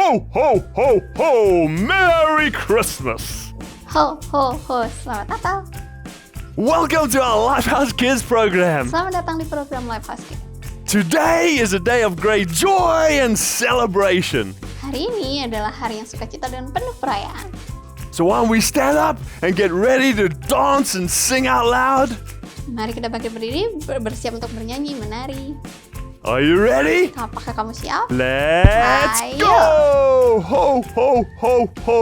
Ho, ho, ho, ho! Merry Christmas! Ho, ho, ho, selamat Natal. Welcome to our Lifehouse Kids program. Selamat datang di program Lifehouse Kids. Today is a day of great joy and celebration. Hari ini adalah hari yang sukacita dan penuh perayaan. So why don't we stand up and get ready to dance and sing out loud? Mari kita bangkit berdiri, bersiap untuk bernyanyi, menari. Are you ready? Apakah kamu siap? Let's Ayo. go! Ho, ho, ho, ho!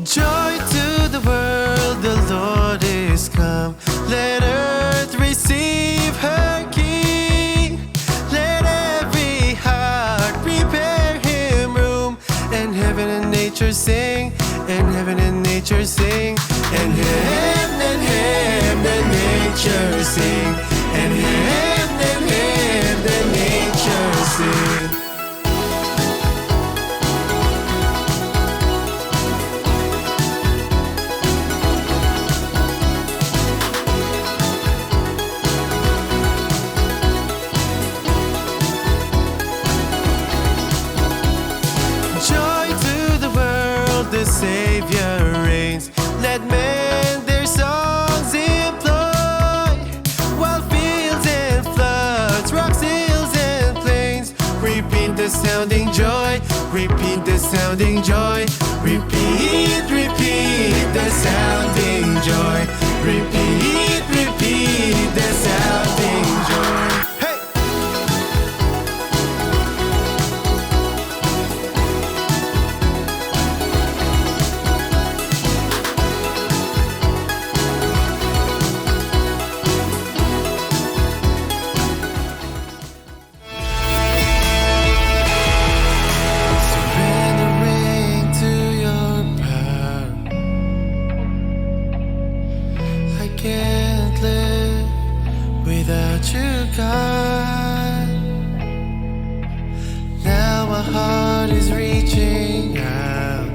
Joy to the world, the Lord is come. Let earth receive her King. Let every heart prepare him room. And heaven and nature sing, and heaven and nature sing, and heaven and nature sing, and heaven and nature sing. Joy to the world, the Savior reigns. Let men their songs employ, while fields and floods, rocks, hills and plains repeat the sounding joy, repeat the sounding joy, repeat, repeat the sounding joy, repeat, repeat the sounding joy. Hey! Surrendering to your power, I can't live without you, God. Now my heart is reaching out.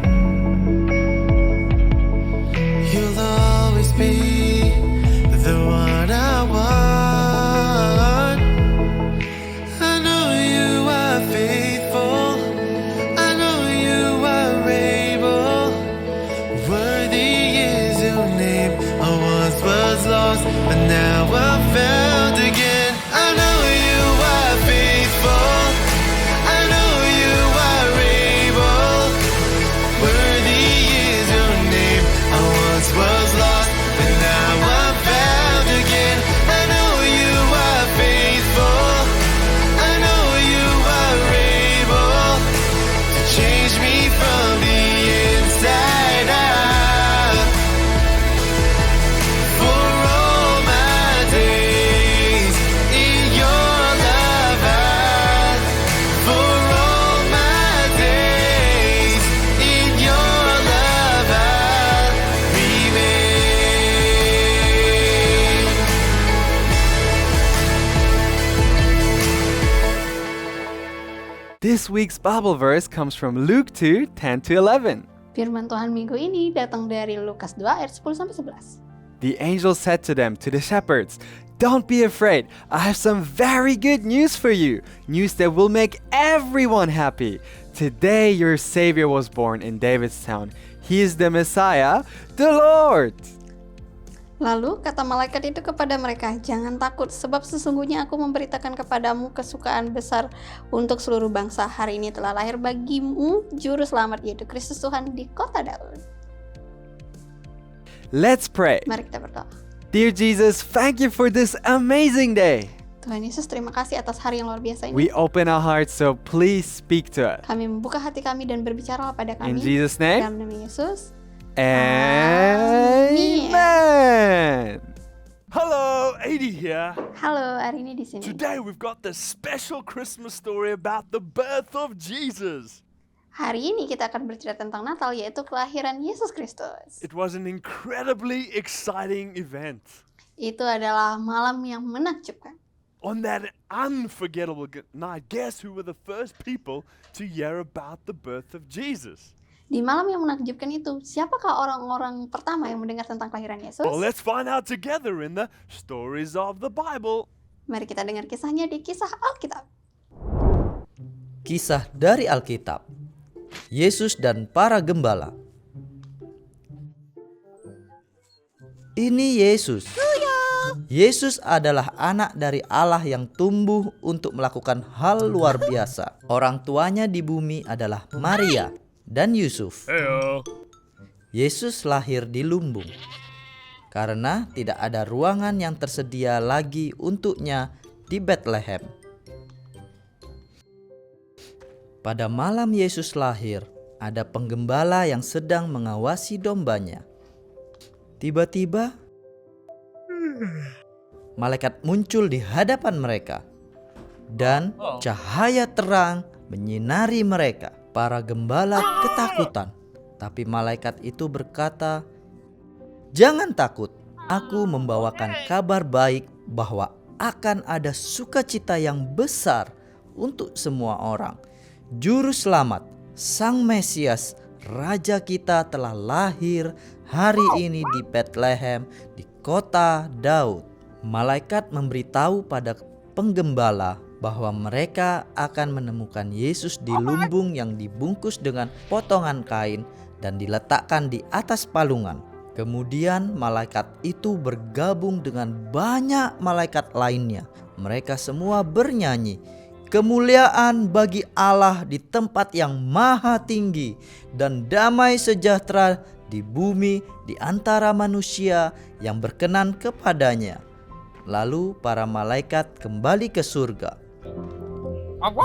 You'll always be the one I want. I know you are faithful. I know you are able. Worthy is your name. I once was lost, but now I'm found again. I know you are faithful. I know you are able. Worthy is your name. I once was lost, but now I'm found again. I know you are faithful. I know you are able to change me from the inside out. For all my days in your love, for all my days in your love, remain. This week's Bible verse comes from Luke 2:10-11. Firman Tuhan minggu ini datang dari Lukas 2 ayat 10-11. The angel said to them, to the shepherds, "Don't be afraid. I have some very good news for you. News that will make everyone happy. Today your Savior was born in David's town. He is the Messiah, the Lord." Lalu kata malaikat itu kepada mereka, "Jangan takut, sebab sesungguhnya aku memberitakan kepadamu kesukaan besar untuk seluruh bangsa. Hari ini telah lahir bagimu juru selamat, yaitu Kristus Tuhan di kota Daud." Let's pray. Mari kita berdoa. Dear Jesus, thank you for this amazing day. Tuhan Yesus, terima kasih atas hari yang luar biasa ini. We open our hearts, so please speak to us. Kami membuka hati kami dan berbicara pada kami. In Jesus' name, Dalam nama Yesus. Amen. Hello, 80 here. Halo, hari ini di sini. Today we've got this special Christmas story about the birth of Jesus. Hari ini kita akan bercerita tentang Natal, yaitu kelahiran Yesus Kristus. It was an incredibly exciting event. Itu adalah malam yang menakjubkan. On that unforgettable night, guess who were the first people to hear about the birth of Jesus? Di malam yang menakjubkan itu, siapakah orang-orang pertama yang mendengar tentang kelahiran Yesus? Well, let's find out together in the stories of the Bible. Mari kita dengar kisahnya di Kisah Alkitab. Kisah dari Alkitab. Yesus dan para gembala. Ini Yesus. Yesus adalah anak dari Allah yang tumbuh untuk melakukan hal luar biasa. Orang tuanya di bumi adalah Maria dan Yusuf. Yesus lahir di lumbung karena tidak ada ruangan yang tersedia lagi untuknya di Bethlehem. Pada malam Yesus lahir, ada penggembala yang sedang mengawasi dombanya. Tiba-tiba, malaikat muncul di hadapan mereka, dan cahaya terang menyinari mereka. Para gembala ketakutan, tapi malaikat itu berkata, "Jangan takut, aku membawakan kabar baik bahwa akan ada sukacita yang besar untuk semua orang. Juru selamat, Sang Mesias, Raja kita telah lahir hari ini di Bethlehem, di kota Daud." Malaikat memberitahu pada penggembala bahwa mereka akan menemukan Yesus di lumbung yang dibungkus dengan potongan kain dan diletakkan di atas palungan. Kemudian malaikat itu bergabung dengan banyak malaikat lainnya. Mereka semua bernyanyi, "Kemuliaan bagi Allah di tempat yang maha tinggi, dan damai sejahtera di bumi di antara manusia yang berkenan kepadanya." Lalu para malaikat kembali ke surga.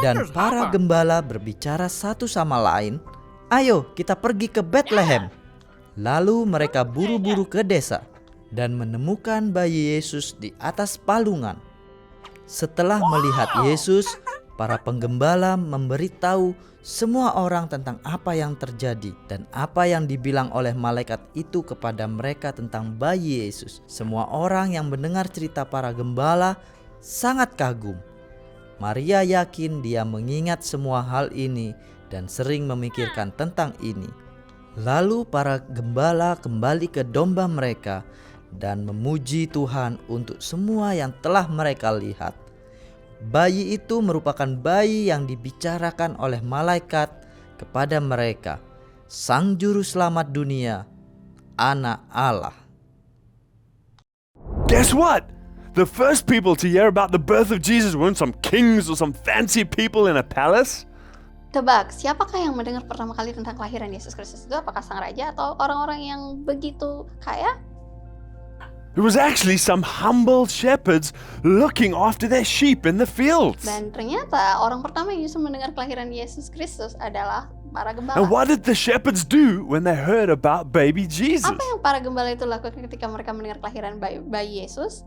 Dan para gembala berbicara satu sama lain, "Ayo kita pergi ke Bethlehem." Lalu mereka buru-buru ke desa dan menemukan bayi Yesus di atas palungan. Setelah melihat Yesus, para penggembala memberitahu semua orang tentang apa yang terjadi dan apa yang dibilang oleh malaikat itu kepada mereka tentang bayi Yesus. Semua orang yang mendengar cerita para gembala sangat kagum. Maria yakin dia mengingat semua hal ini dan sering memikirkan tentang ini. Lalu para gembala kembali ke domba mereka dan memuji Tuhan untuk semua yang telah mereka lihat. Bayi itu merupakan bayi yang dibicarakan oleh malaikat kepada mereka, Sang Juru Selamat dunia, Anak Allah. Guess what? The first people to hear about the birth of Jesus weren't some kings or some fancy people in a palace. Tebak, siapakah yang mendengar pertama kali tentang kelahiran Yesus Kristus itu? Apakah sang raja atau orang-orang yang begitu kaya? It was actually some humble shepherds looking after their sheep in the fields. Dan ternyata orang pertama yang justru mendengar kelahiran Yesus Kristus adalah para gembala. And what did the shepherds do when they heard about baby Jesus? Apa yang para gembala itu lakukan ketika mereka mendengar kelahiran bayi Yesus?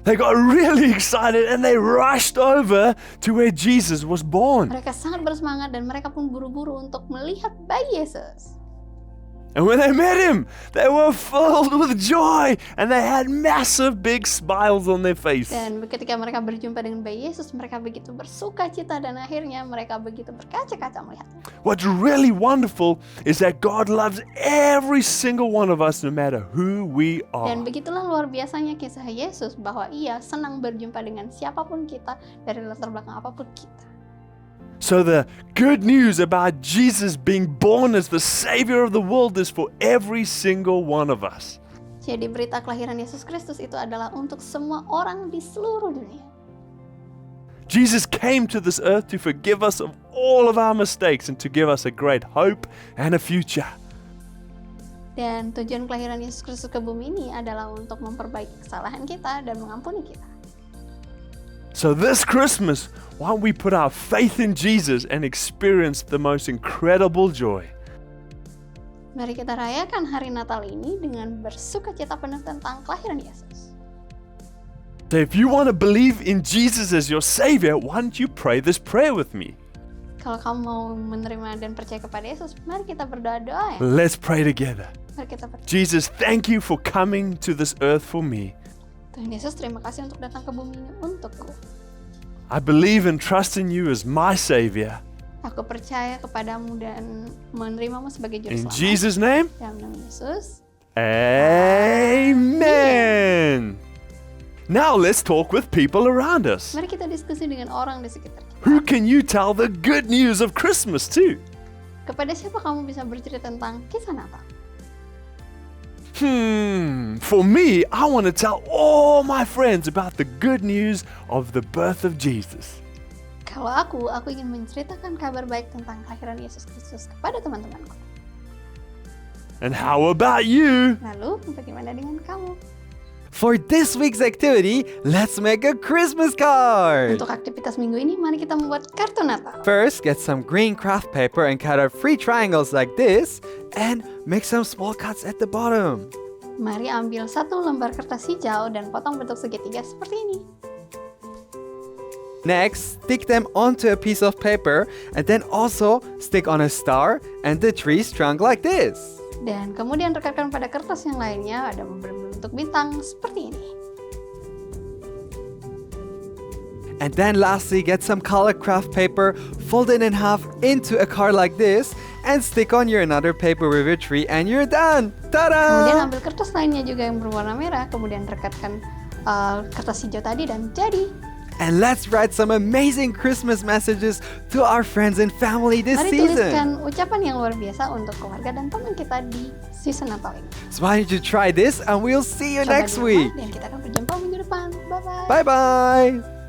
They got really excited and they rushed over to where Jesus was born. Mereka sangat bersemangat dan mereka pun buru-buru untuk melihat bayi Yesus. And when they met him, they were filled with joy and they had massive big smiles on their face. Dan ketika mereka berjumpa dengan bayi Yesus, mereka begitu bersuka cita dan akhirnya mereka begitu berkaca-kaca melihatnya. What's really wonderful is that God loves every single one of us no matter who we are. Dan begitulah luar biasanya kisah Yesus bahwa Ia senang berjumpa dengan siapapun kita dari latar belakang apapun kita. So the good news about Jesus being born as the Savior of the world is for every single one of us. Jadi berita kelahiran Yesus Kristus itu adalah untuk semua orang di seluruh dunia. Jesus came to this earth to forgive us of all of our mistakes and to give us a great hope and a future. Dan tujuan kelahiran Yesus Kristus ke bumi ini adalah untuk memperbaiki kesalahan kita dan mengampuni kita. So this Christmas, why don't we put our faith in Jesus and experience the most incredible joy? Mari kita rayakan hari Natal ini dengan bersukacita penuh tentang kelahiran Yesus. So if you want to believe in Jesus as your Savior, why don't you pray this prayer with me? Kalau kamu mau menerima dan percaya kepada Yesus, mari kita berdoa-doa ya. Let's pray together. Mari kita percaya. Jesus, thank you for coming to this earth for me. Tuhan Yesus, terima kasih untuk datang ke bumi ini untukku. I believe and trust in you as my Savior. Aku percaya kepadamu dan menerimamu sebagai juru In selamat. Jesus' name, Dalam nama Yesus. amen. Now let's talk with people around us. Mari kita diskusi dengan orang di sekitar kita. Who can you tell the good news of Christmas to? Kepada siapa kamu bisa bercerita tentang kisah Natal? For me, I want to tell all my friends about the good news of the birth of Jesus. Kalau aku ingin menceritakan kabar baik tentang kelahiran Yesus Kristus kepada teman-temanku. And how about you? Lalu, bagaimana dengan kamu? For this week's activity, let's make a Christmas card! Untuk aktivitas minggu ini, mari kita membuat kartu Natal. First, get some green craft paper and cut out 3 triangles like this, and make some small cuts at the bottom. Mari ambil 1 lembar kertas hijau dan potong bentuk segitiga seperti ini. Next, stick them onto a piece of paper, and then also stick on a star and the tree's trunk like this. Dan kemudian rekatkan pada kertas yang lainnya ada berbentuk bintang seperti ini. And then lastly, get some color craft paper, fold it in half into a card like this, and stick on your another paper with a tree, and you're done! Kemudian Ta-da! ambil kertas lainnya juga yang berwarna merah, kemudian rekatkan kertas hijau tadi dan jadi. And let's write some amazing Christmas messages to our friends and family this Mari season. tuliskan ucapan yang luar biasa untuk keluarga dan teman kita di season Natal ini. So why don't you try this, and we'll see you Coba next di rumah week. dan kita akan berjumpa minggu depan. Bye-bye. Bye bye!